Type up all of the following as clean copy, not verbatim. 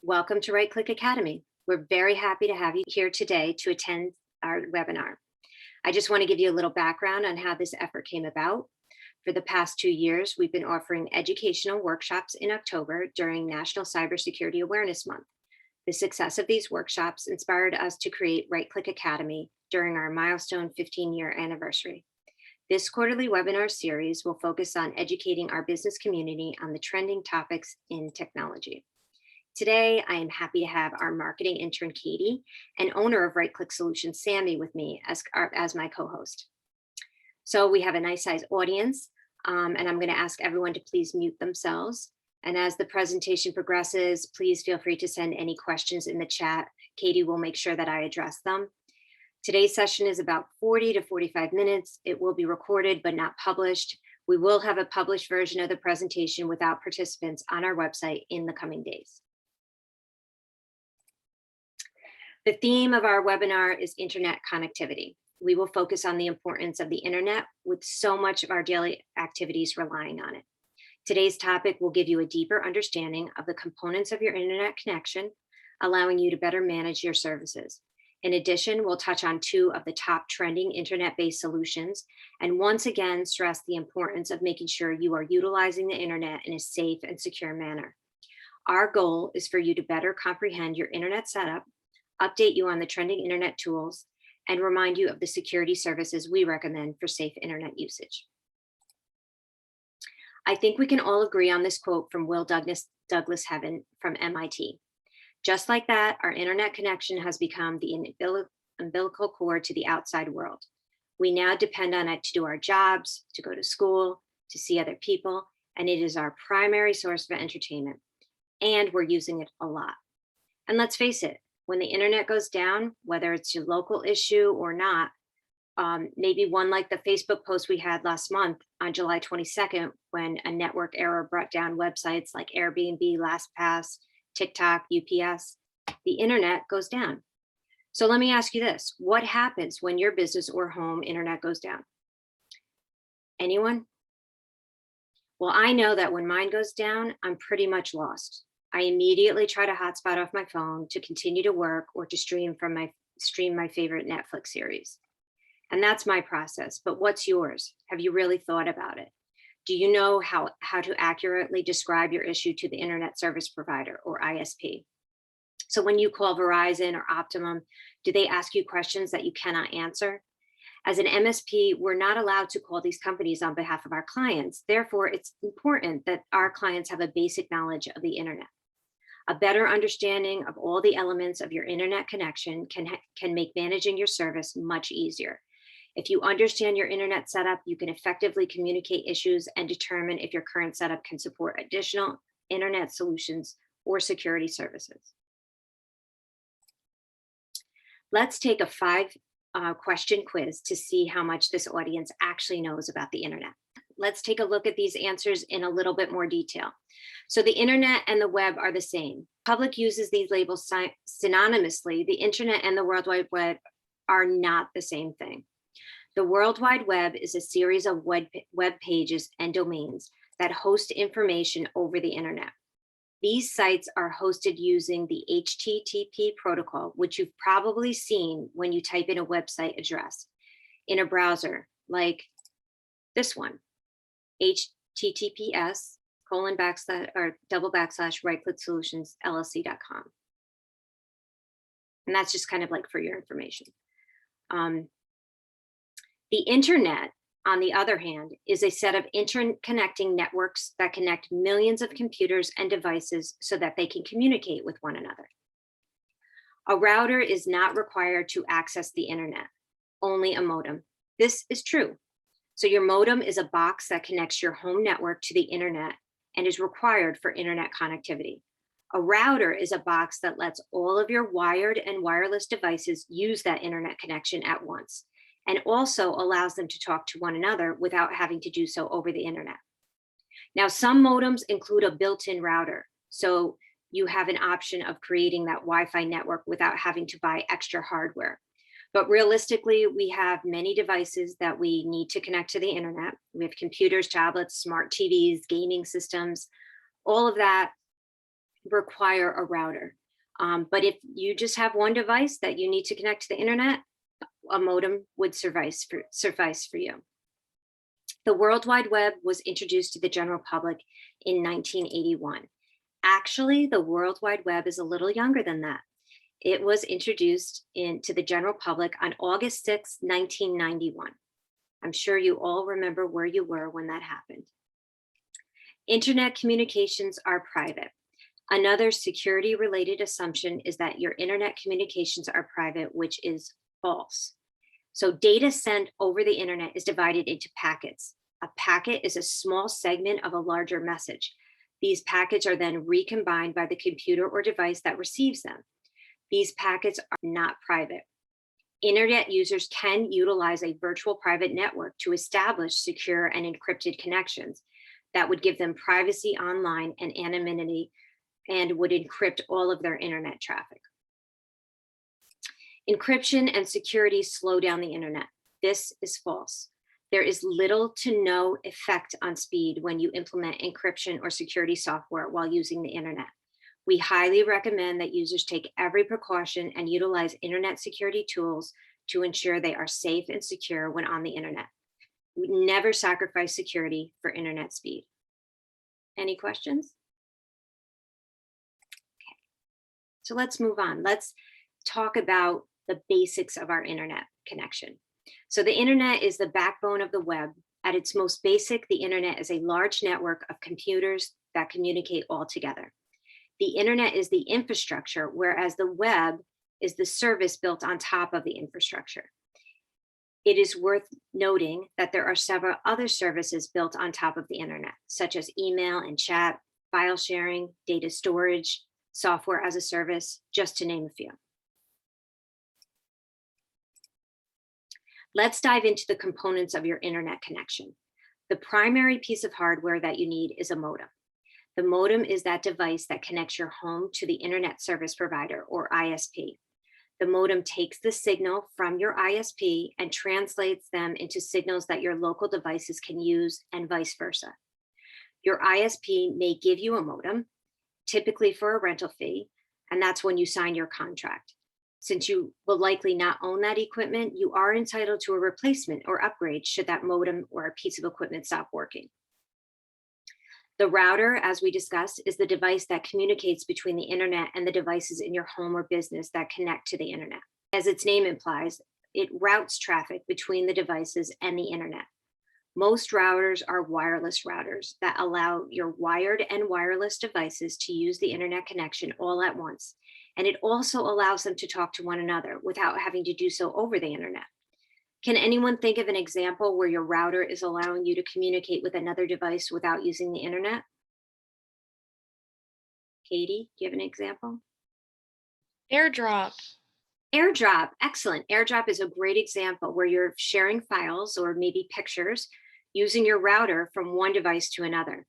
Welcome to Right Click Academy. We're very happy to have you here today to attend our webinar. I just want to give you a little background on how this effort came about. For the past 2 years, we've been offering educational workshops in October during National Cybersecurity Awareness Month. The success of these workshops inspired us to create Right Click Academy during our milestone 15-year anniversary. This quarterly webinar series will focus on educating our business community on the trending topics in technology. Today, I am happy to have our marketing intern, Katie, and owner of Right Click Solutions, Sammy, with me as my co-host. So we have a nice sized audience, and I'm going to ask everyone to please mute themselves. And as the presentation progresses, please feel free to send any questions in the chat. Katie will make sure that I address them. Today's session is about 40 to 45 minutes. It will be recorded but not published. We will have a published version of the presentation without participants on our website in the coming days. The theme of our webinar is internet connectivity. We will focus on the importance of the internet with so much of our daily activities relying on it. Today's topic will give you a deeper understanding of the components of your internet connection, allowing you to better manage your services. In addition, we'll touch on 2 of the top trending internet-based solutions, and once again stress the importance of making sure you are utilizing the internet in a safe and secure manner. Our goal is for you to better comprehend your internet setup, update you on the trending internet tools, and remind you of the security services we recommend for safe internet usage. I think we can all agree on this quote from Will Douglas Heaven from MIT. Just like that, our internet connection has become the umbilical cord to the outside world. We now depend on it to do our jobs, to go to school, to see other people, and it is our primary source of entertainment. And we're using it a lot. And let's face it, when the internet goes down, whether it's your local issue or not, maybe one like the Facebook post we had last month on July 22nd, when a network error brought down websites like Airbnb, LastPass, TikTok, UPS, the internet goes down. So let me ask you this, what happens when your business or home internet goes down? Anyone? Well, I know that when mine goes down, I'm pretty much lost. I immediately try to hotspot off my phone to continue to work or to stream my favorite Netflix series. And that's my process, but what's yours? Have you really thought about it? Do you know how to accurately describe your issue to the internet service provider or ISP? So when you call Verizon or Optimum, do they ask you questions that you cannot answer? As an MSP, we're not allowed to call these companies on behalf of our clients. Therefore, it's important that our clients have a basic knowledge of the internet. A better understanding of all the elements of your internet connection can make managing your service much easier. If you understand your internet setup, you can effectively communicate issues and determine if your current setup can support additional internet solutions or security services. Let's take a 5-question quiz to see how much this audience actually knows about the internet. Let's take a look at these answers in a little bit more detail. So the internet and the web are the same. Public uses these labels synonymously. The internet and the World Wide Web are not the same thing. The World Wide Web is a series of web pages and domains that host information over the internet. These sites are hosted using the HTTP protocol, which you've probably seen when you type in a website address in a browser like this one, https://rightclicksolutions.llc.com. And that's just kind of like for your information. The internet, on the other hand, is a set of interconnecting networks that connect millions of computers and devices so that they can communicate with one another. A router is not required to access the internet, only a modem. This is true. So your modem is a box that connects your home network to the internet and is required for internet connectivity. A router is a box that lets all of your wired and wireless devices use that internet connection at once, and also allows them to talk to one another without having to do so over the internet. Now, some modems include a built-in router, so you have an option of creating that Wi-Fi network without having to buy extra hardware. But realistically, we have many devices that we need to connect to the internet. We have computers, tablets, smart TVs, gaming systems, all of that require a router. But if you just have one device that you need to connect to the internet, a modem would suffice for you. The World Wide Web was introduced to the general public in 1981. Actually, the World Wide Web is a little younger than that. It was introduced to the general public on August 6, 1991. I'm sure you all remember where you were when that happened. Internet communications are private. Another security-related assumption is that your internet communications are private, which is false. So data sent over the internet is divided into packets. A packet is a small segment of a larger message. These packets are then recombined by the computer or device that receives them. These packets are not private. Internet users can utilize a virtual private network to establish secure and encrypted connections that would give them privacy online and anonymity and would encrypt all of their internet traffic. Encryption and security slow down the internet. This is false. There is little to no effect on speed when you implement encryption or security software while using the internet. We highly recommend that users take every precaution and utilize internet security tools to ensure they are safe and secure when on the internet. We never sacrifice security for internet speed. Any questions? Okay, so let's move on. Let's talk about the basics of our internet connection. So the internet is the backbone of the web. At its most basic, the internet is a large network of computers that communicate all together. The internet is the infrastructure, whereas the web is the service built on top of the infrastructure. It is worth noting that there are several other services built on top of the internet, such as email and chat, file sharing, data storage, software as a service, just to name a few. Let's dive into the components of your internet connection. The primary piece of hardware that you need is a modem. The modem is that device that connects your home to the internet service provider, or ISP. The modem takes the signal from your ISP and translates them into signals that your local devices can use, and vice versa. Your ISP may give you a modem, typically for a rental fee, and that's when you sign your contract. Since you will likely not own that equipment, you are entitled to a replacement or upgrade should that modem or a piece of equipment stop working. The router, as we discussed, is the device that communicates between the internet and the devices in your home or business that connect to the internet. As its name implies, it routes traffic between the devices and the internet. Most routers are wireless routers that allow your wired and wireless devices to use the internet connection all at once. And it also allows them to talk to one another without having to do so over the internet. Can anyone think of an example where your router is allowing you to communicate with another device without using the internet? Katie, do you have an example? AirDrop. AirDrop, excellent. AirDrop is a great example where you're sharing files or maybe pictures using your router from one device to another.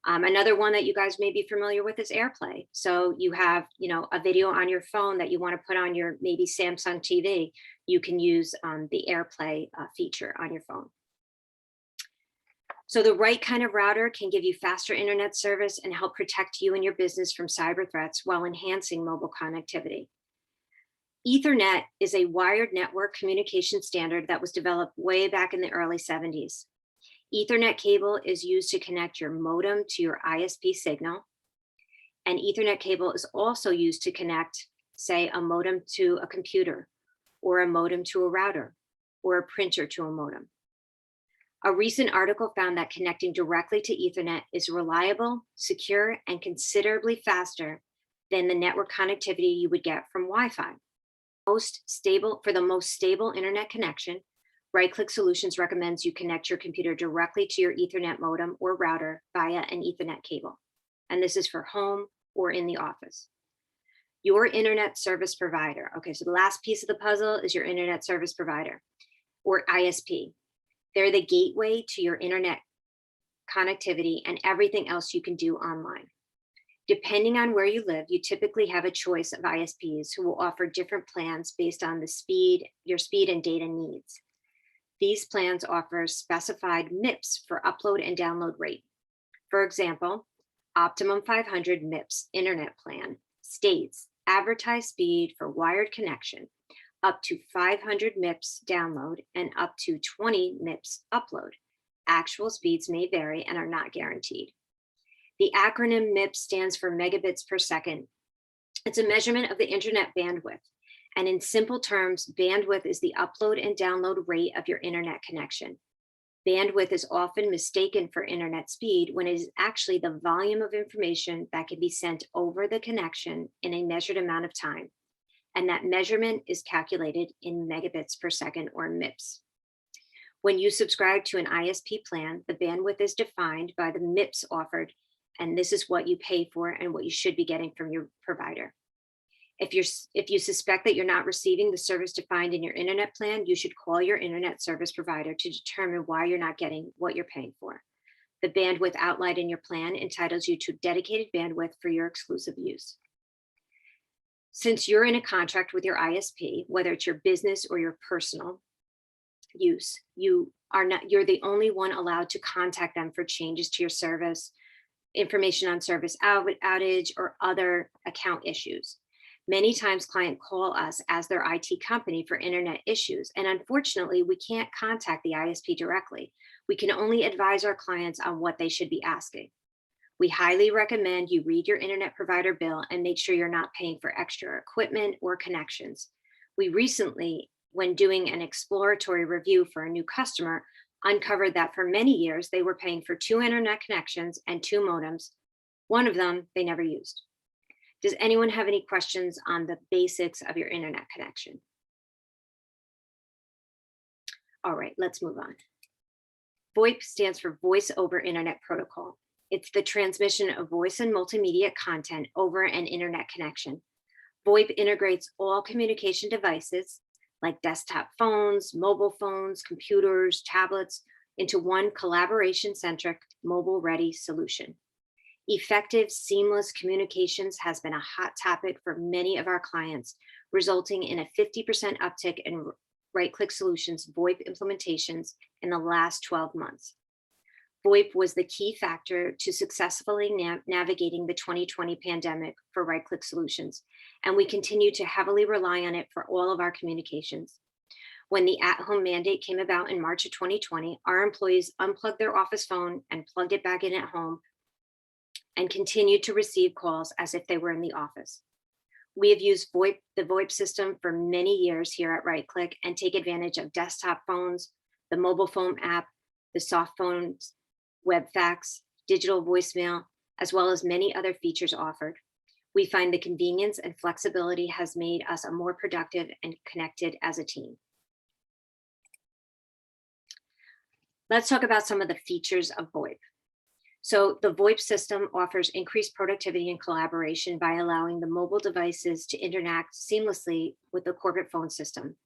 Another one that you guys may be familiar with is AirPlay. So you have, a video on your phone that you want to put on your maybe Samsung TV. You can use the AirPlay feature on your phone. So the right kind of router can give you faster internet service and help protect you and your business from cyber threats while enhancing mobile connectivity. Ethernet is a wired network communication standard that was developed way back in the early 70s. Ethernet cable is used to connect your modem to your ISP signal. And Ethernet cable is also used to connect, say, a modem to a computer, or a modem to a router, or a printer to a modem. A recent article found that connecting directly to Ethernet is reliable, secure, and considerably faster than the network connectivity you would get from Wi-Fi. For the most stable internet connection, Right-Click Solutions recommends you connect your computer directly to your Ethernet modem or router via an Ethernet cable. And this is for home or in the office. Your internet service provider. Okay, so the last piece of the puzzle is your internet service provider, or ISP. They're the gateway to your internet connectivity and everything else you can do online. Depending on where you live, you typically have a choice of ISPs who will offer different plans based on your speed and data needs. These plans offer specified MIPS for upload and download rate. For example, optimum 500 MIPS internet plan states advertised speed for wired connection up to 500 MIPS download and up to 20 MIPS upload. Actual speeds may vary and are not guaranteed. The acronym MIPS stands for megabits per second. It's a measurement of the internet bandwidth. And in simple terms, bandwidth is the upload and download rate of your internet connection. Bandwidth is often mistaken for internet speed when it is actually the volume of information that can be sent over the connection in a measured amount of time. And that measurement is calculated in megabits per second, or MIPS. When you subscribe to an ISP plan, the bandwidth is defined by the MIPS offered, and this is what you pay for and what you should be getting from your provider. If you suspect that you're not receiving the service defined in your internet plan, you should call your internet service provider to determine why you're not getting what you're paying for. The bandwidth outlined in your plan entitles you to dedicated bandwidth for your exclusive use. Since you're in a contract with your ISP, whether it's your business or your personal use, you're the only one allowed to contact them for changes to your service, information on service outage, or other account issues. Many times clients call us as their IT company for internet issues, and unfortunately, we can't contact the ISP directly. We can only advise our clients on what they should be asking. We highly recommend you read your internet provider bill and make sure you're not paying for extra equipment or connections. We recently, when doing an exploratory review for a new customer, uncovered that for many years, they were paying for 2 internet connections and 2 modems. One of them they never used. Does anyone have any questions on the basics of your internet connection? All right, let's move on. VoIP stands for Voice over Internet Protocol. It's the transmission of voice and multimedia content over an internet connection. VoIP integrates all communication devices like desktop phones, mobile phones, computers, tablets into one collaboration-centric, mobile-ready solution. Effective, seamless communications has been a hot topic for many of our clients, resulting in a 50% uptick in right-click solutions VoIP implementations in the last 12 months. VoIP was the key factor to successfully navigating the 2020 pandemic for right-click solutions, and we continue to heavily rely on it for all of our communications. When the at-home mandate came about in March of 2020, our employees unplugged their office phone and plugged it back in at home and continued to receive calls as if they were in the office. We have used the VoIP system for many years here at RightClick and take advantage of desktop phones, the mobile phone app, the soft phones, web fax, digital voicemail, as well as many other features offered. We find the convenience and flexibility has made us a more productive and connected as a team. Let's talk about some of the features of VoIP. So the VoIP system offers increased productivity and collaboration by allowing the mobile devices to interact seamlessly with the corporate phone system,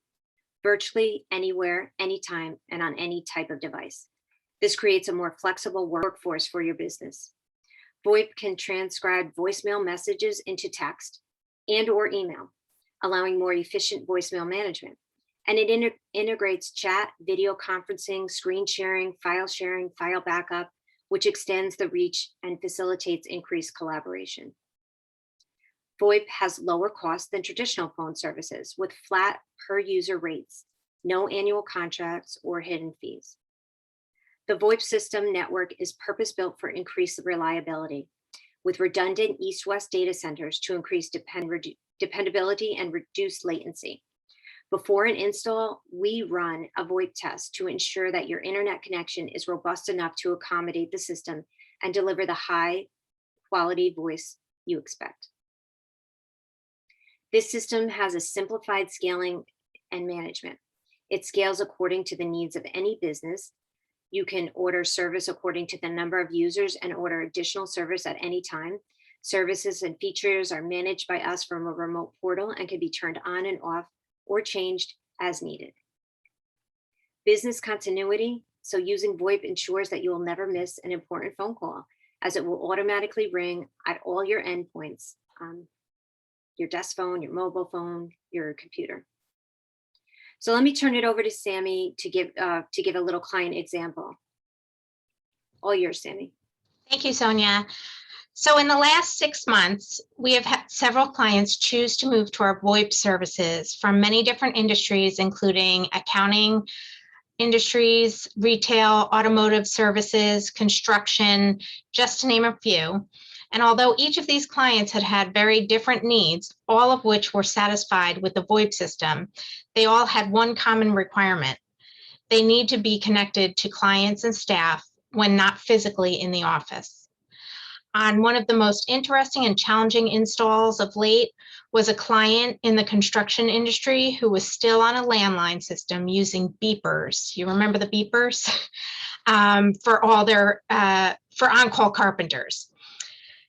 virtually anywhere, anytime, and on any type of device. This creates a more flexible workforce for your business. VoIP can transcribe voicemail messages into text and/or email, allowing more efficient voicemail management. And it integrates chat, video conferencing, screen sharing, file backup, which extends the reach and facilitates increased collaboration. VoIP has lower costs than traditional phone services with flat per user rates, no annual contracts or hidden fees. The VoIP system network is purpose-built for increased reliability with redundant east-west data centers to increase dependability and reduce latency. Before an install, we run a VoIP test to ensure that your internet connection is robust enough to accommodate the system and deliver the high quality voice you expect. This system has a simplified scaling and management. It scales according to the needs of any business. You can order service according to the number of users and order additional service at any time. Services and features are managed by us from a remote portal and can be turned on and off or changed as needed. Business continuity. So using VoIP ensures that you will never miss an important phone call, as it will automatically ring at all your endpoints, your desk phone, your mobile phone, your computer. So let me turn it over to Sammy to give a little client example. All yours, Sammy. Thank you, Sonia. So in the last 6 months, we have had several clients choose to move to our VoIP services from many different industries, including accounting industries, retail, automotive services, construction, just to name a few. And although each of these clients had had very different needs, all of which were satisfied with the VoIP system, they all had one common requirement. They need to be connected to clients and staff when not physically in the office. On one of the most interesting and challenging installs of late was a client in the construction industry who was still on a landline system using beepers. You remember the beepers? For all their for on-call carpenters.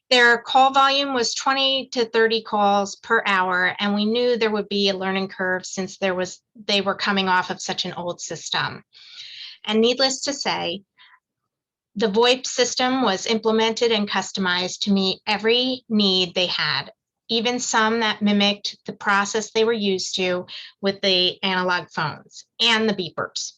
Their call volume was 20 to 30 calls per hour, and we knew there would be a learning curve since they were coming off of such an old system. And needless to say, the VoIP system was implemented and customized to meet every need they had, even some that mimicked the process they were used to with the analog phones and the beepers.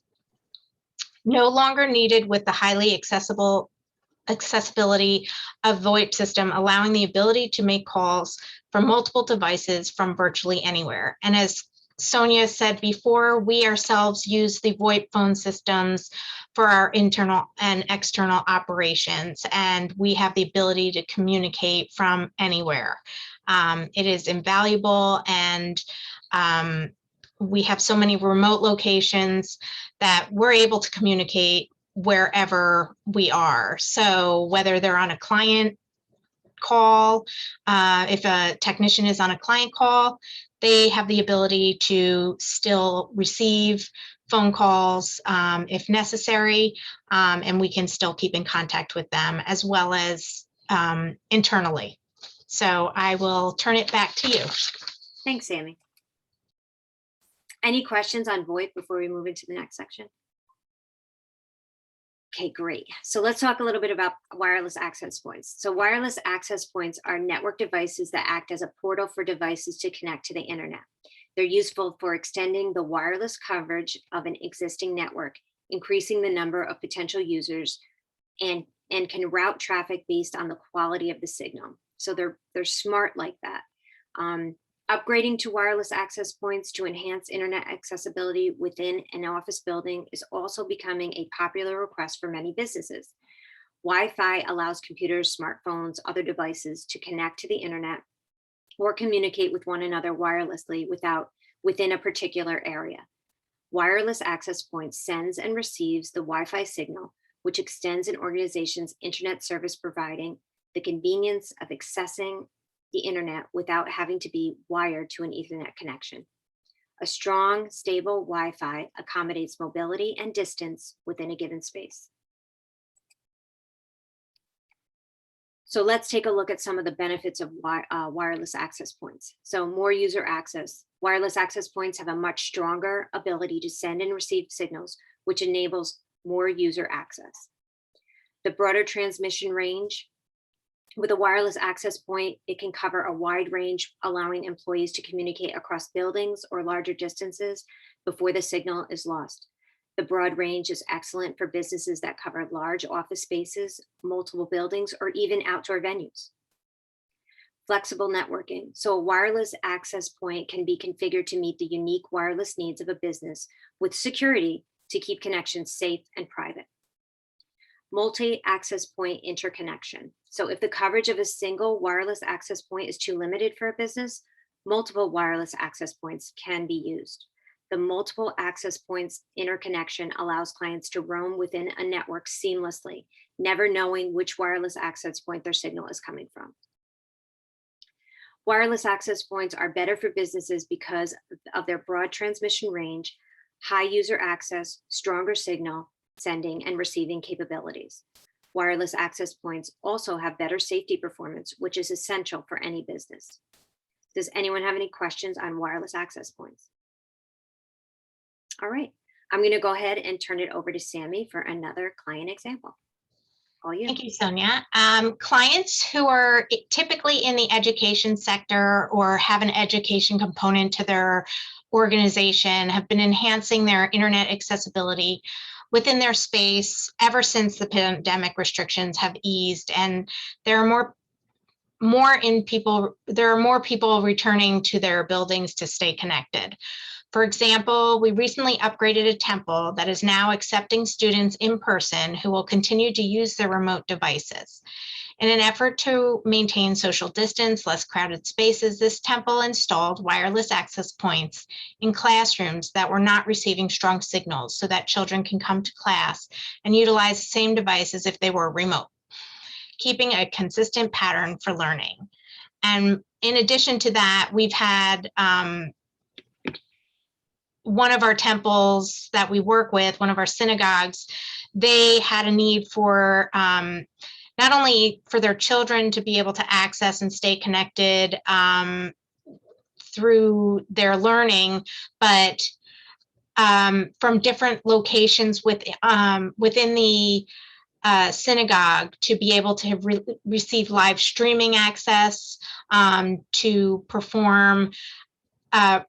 No longer needed with the highly accessibility of VoIP system, allowing the ability to make calls from multiple devices from virtually anywhere. And as Sonia said before, we ourselves use the VoIP phone systems for our internal and external operations, and we have the ability to communicate from anywhere. It is invaluable, and we have so many remote locations that we're able to communicate wherever we are. So whether they're on a client call, if a technician is on a client call, they have the ability to still receive phone calls if necessary, and we can still keep in contact with them as well as internally. So I will turn it back to you. Thanks, Sammy. Any questions on VoIP before we move into the next section? Okay, great. So let's talk a little bit about wireless access points. So wireless access points are network devices that act as a portal for devices to connect to the internet. They're useful for extending the wireless coverage of an existing network, increasing the number of potential users, and can route traffic based on the quality of the signal. So they're smart like that. Upgrading to wireless access points to enhance internet accessibility within an office building is also becoming a popular request for many businesses. Wi-Fi allows computers, smartphones, other devices to connect to the internet or communicate with one another wirelessly within a particular area. Wireless access points sends and receives the Wi-Fi signal, which extends an organization's internet service, providing the convenience of accessing the internet without having to be wired to an Ethernet connection. A strong, stable Wi-Fi accommodates mobility and distance within a given space. So let's take a look at some of the benefits of wireless access points. So more user access. Wireless access points have a much stronger ability to send and receive signals, which enables more user access. The broader transmission range. With a wireless access point, it can cover a wide range, allowing employees to communicate across buildings or larger distances before the signal is lost. The broad range is excellent for businesses that cover large office spaces, multiple buildings, or even outdoor venues. Flexible networking. So a wireless access point can be configured to meet the unique wireless needs of a business with security to keep connections safe and private. Multi-access point interconnection. So if the coverage of a single wireless access point is too limited for a business, multiple wireless access points can be used. The multiple access points interconnection allows clients to roam within a network seamlessly, never knowing which wireless access point their signal is coming from. Wireless access points are better for businesses because of their broad transmission range, high user access, stronger signal sending and receiving capabilities. Wireless access points also have better safety performance, which is essential for any business. Does anyone have any questions on wireless access points? All right, I'm going to go ahead and turn it over to Sammy for another client example. All you. Thank you, Sonia. Clients who are typically in the education sector or have an education component to their organization have been enhancing their internet accessibility within their space ever since the pandemic restrictions have eased, and there are more there are more people returning to their buildings to stay connected. For example, we recently upgraded a temple that is now accepting students in person who will continue to use their remote devices. In an effort to maintain social distance, less crowded spaces, this temple installed wireless access points in classrooms that were not receiving strong signals so that children can come to class and utilize the same devices if they were remote, keeping a consistent pattern for learning. And in addition to that, we've had one of our temples that we work with, one of our synagogues, they had a need for not only for their children to be able to access and stay connected through their learning, but from different locations within the synagogue to be able to receive live streaming access, to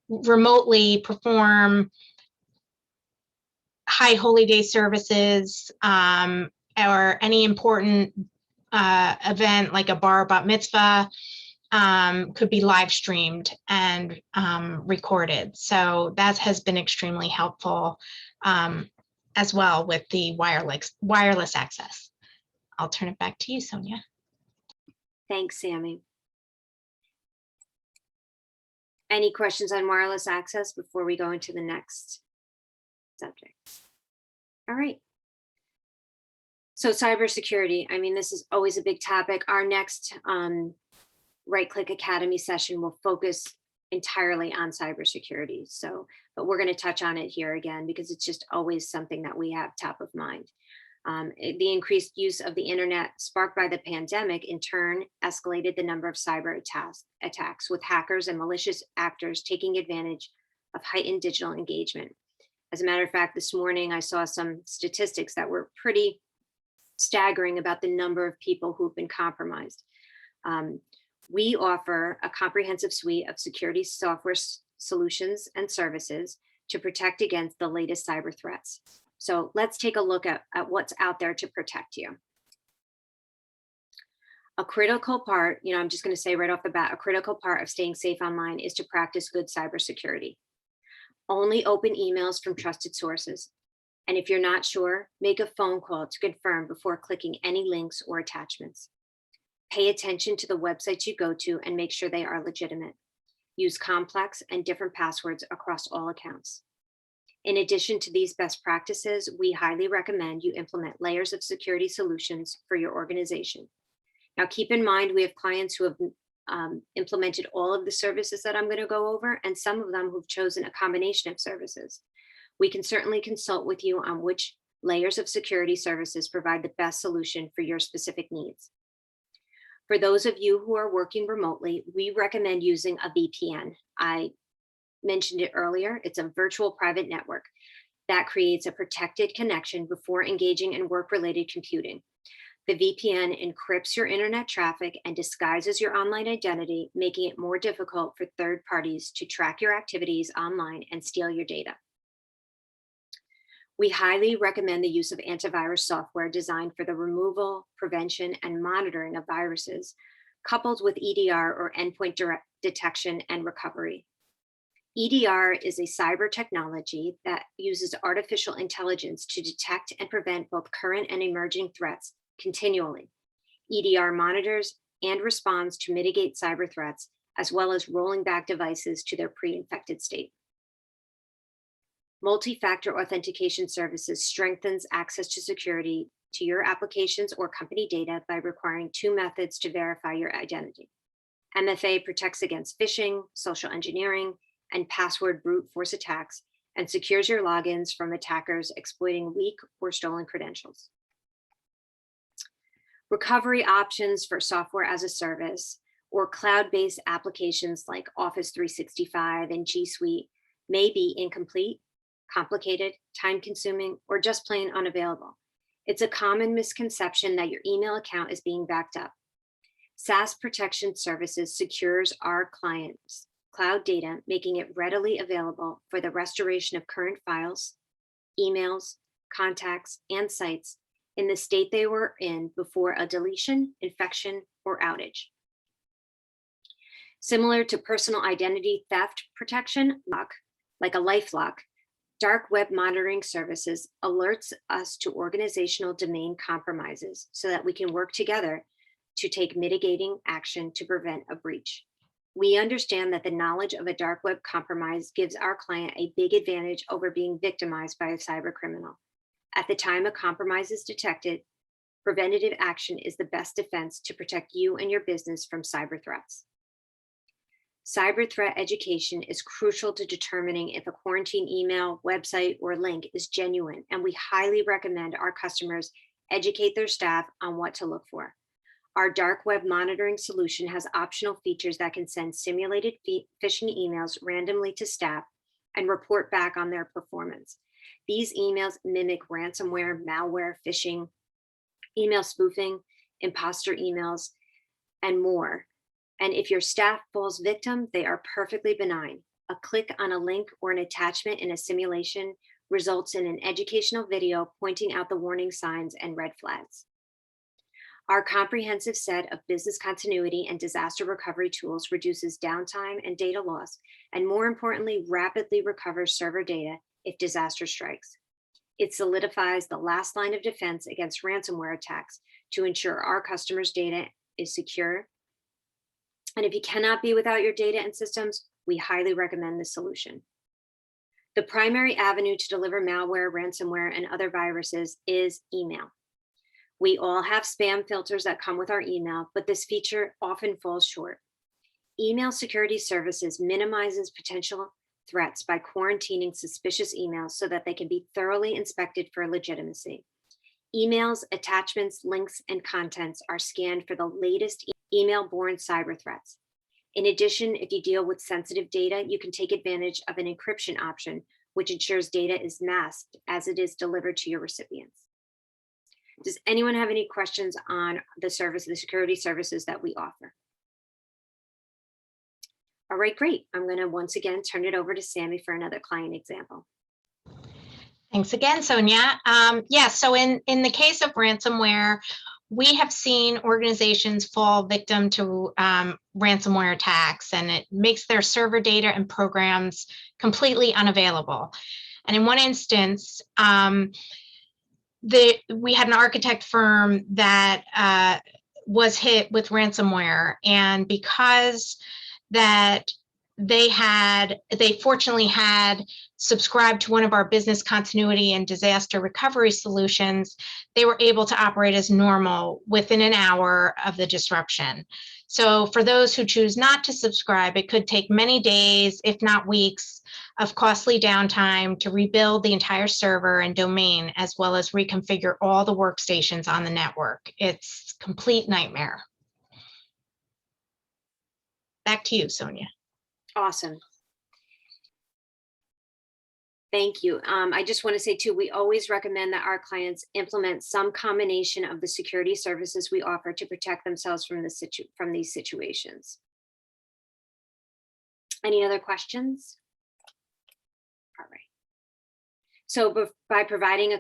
remotely perform high holy day services, or any important event like a bar bat mitzvah, could be live streamed and recorded. So that has been extremely helpful as well with the wireless access. I'll turn it back to you, Sonia. Thanks, Sammy. Any questions on wireless access before we go into the next subject? All right. So cybersecurity, I mean, this is always a big topic. Our next Right Click Academy session will focus entirely on cybersecurity. So, but we're going to touch on it here again because it's just always something that we have top of mind. The increased use of the internet sparked by the pandemic in turn escalated the number of cyber attacks with hackers and malicious actors taking advantage of heightened digital engagement. As a matter of fact, this morning I saw some statistics that were pretty staggering about the number of people who've been compromised. We offer a comprehensive suite of security software solutions and services to protect against the latest cyber threats. So let's take a look at what's out there to protect you. A critical part, I'm just going to say right off the bat, a critical part of staying safe online is to practice good cybersecurity. Only open emails from trusted sources. And if you're not sure, make a phone call to confirm before clicking any links or attachments. Pay attention to the websites you go to and make sure they are legitimate. Use complex and different passwords across all accounts. In addition to these best practices, we highly recommend you implement layers of security solutions for your organization. Now, keep in mind, we have clients who have implemented all of the services that I'm going to go over, and some of them who've chosen a combination of services. We can certainly consult with you on which layers of security services provide the best solution for your specific needs. For those of you who are working remotely, we recommend using a VPN. I mentioned it earlier, it's a virtual private network that creates a protected connection before engaging in work-related computing. The VPN encrypts your internet traffic and disguises your online identity, making it more difficult for third parties to track your activities online and steal your data. We highly recommend the use of antivirus software designed for the removal, prevention, and monitoring of viruses, coupled with EDR or endpoint detection and recovery. EDR is a cyber technology that uses artificial intelligence to detect and prevent both current and emerging threats continually. EDR monitors and responds to mitigate cyber threats, as well as rolling back devices to their pre-infected state. Multi-factor authentication services strengthens access to security to your applications or company data by requiring 2 methods to verify your identity. MFA protects against phishing, social engineering, and password brute force attacks, and secures your logins from attackers exploiting weak or stolen credentials. Recovery options for software as a service or cloud-based applications like Office 365 and G Suite may be incomplete, complicated, time-consuming, or just plain unavailable. It's a common misconception that your email account is being backed up. SaaS Protection Services secures our clients' cloud data, making it readily available for the restoration of current files, emails, contacts, and sites in the state they were in before a deletion, infection, or outage. Similar to personal identity theft protection, like a LifeLock, dark web monitoring services alerts us to organizational domain compromises so that we can work together to take mitigating action to prevent a breach. We understand that the knowledge of a dark web compromise gives our client a big advantage over being victimized by a cyber criminal. At the time a compromise is detected, preventative action is the best defense to protect you and your business from cyber threats. Cyber threat education is crucial to determining if a quarantine email, website, or link is genuine, and we highly recommend our customers educate their staff on what to look for. Our dark web monitoring solution has optional features that can send simulated phishing emails randomly to staff and report back on their performance. These emails mimic ransomware, malware, phishing, email spoofing, imposter emails, and more. And if your staff falls victim, they are perfectly benign. A click on a link or an attachment in a simulation results in an educational video pointing out the warning signs and red flags. Our comprehensive set of business continuity and disaster recovery tools reduces downtime and data loss, and more importantly, rapidly recovers server data if disaster strikes. It solidifies the last line of defense against ransomware attacks to ensure our customers' data is secure. And if you cannot be without your data and systems, we highly recommend this solution. The primary avenue to deliver malware, ransomware, and other viruses is email. We all have spam filters that come with our email, but this feature often falls short. Email security services minimizes potential threats by quarantining suspicious emails so that they can be thoroughly inspected for legitimacy. Emails, attachments, links, and contents are scanned for the latest email-borne cyber threats. In addition, if you deal with sensitive data, you can take advantage of an encryption option, which ensures data is masked as it is delivered to your recipients. Does anyone have any questions on the security services that we offer? All right, great. I'm going to once again turn it over to Sammy for another client example. Thanks again, Sonia. So in the case of ransomware, we have seen organizations fall victim to ransomware attacks, and it makes their server data and programs completely unavailable. And in one instance, we had an architect firm that was hit with ransomware, and because that they fortunately had subscribed to one of our business continuity and disaster recovery solutions, they were able to operate as normal within an hour of the disruption. So for those who choose not to subscribe, it could take many days, if not weeks, of costly downtime to rebuild the entire server and domain, as well as reconfigure all the workstations on the network. It's a complete nightmare. Back to you, Sonia. Awesome. Thank you. I just want to say too, we always recommend that our clients implement some combination of the security services we offer to protect themselves from these situations. Any other questions? All right. So by providing a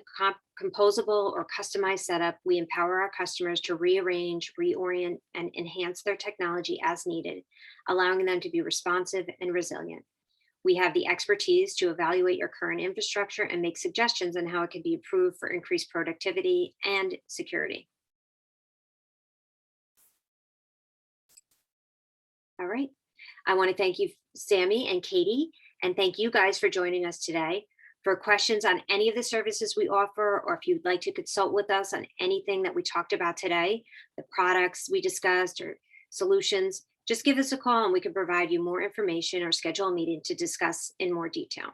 composable or customized setup, we empower our customers to rearrange, reorient, and enhance their technology as needed, allowing them to be responsive and resilient. We have the expertise to evaluate your current infrastructure and make suggestions on how it can be improved for increased productivity and security. All right. I want to thank you, Sammy and Katie, and thank you guys for joining us today. For questions on any of the services we offer, or if you'd like to consult with us on anything that we talked about today, the products we discussed or solutions, just give us a call and we can provide you more information or schedule a meeting to discuss in more detail.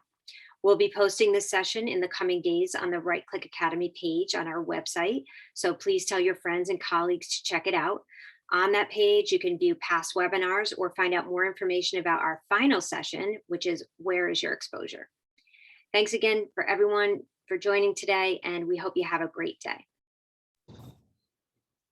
We'll be posting this session in the coming days on the Right Click Academy page on our website. So please tell your friends and colleagues to check it out. On that page, you can view past webinars or find out more information about our final session, which is Where is Your Exposure? Thanks again for everyone for joining today, and we hope you have a great day.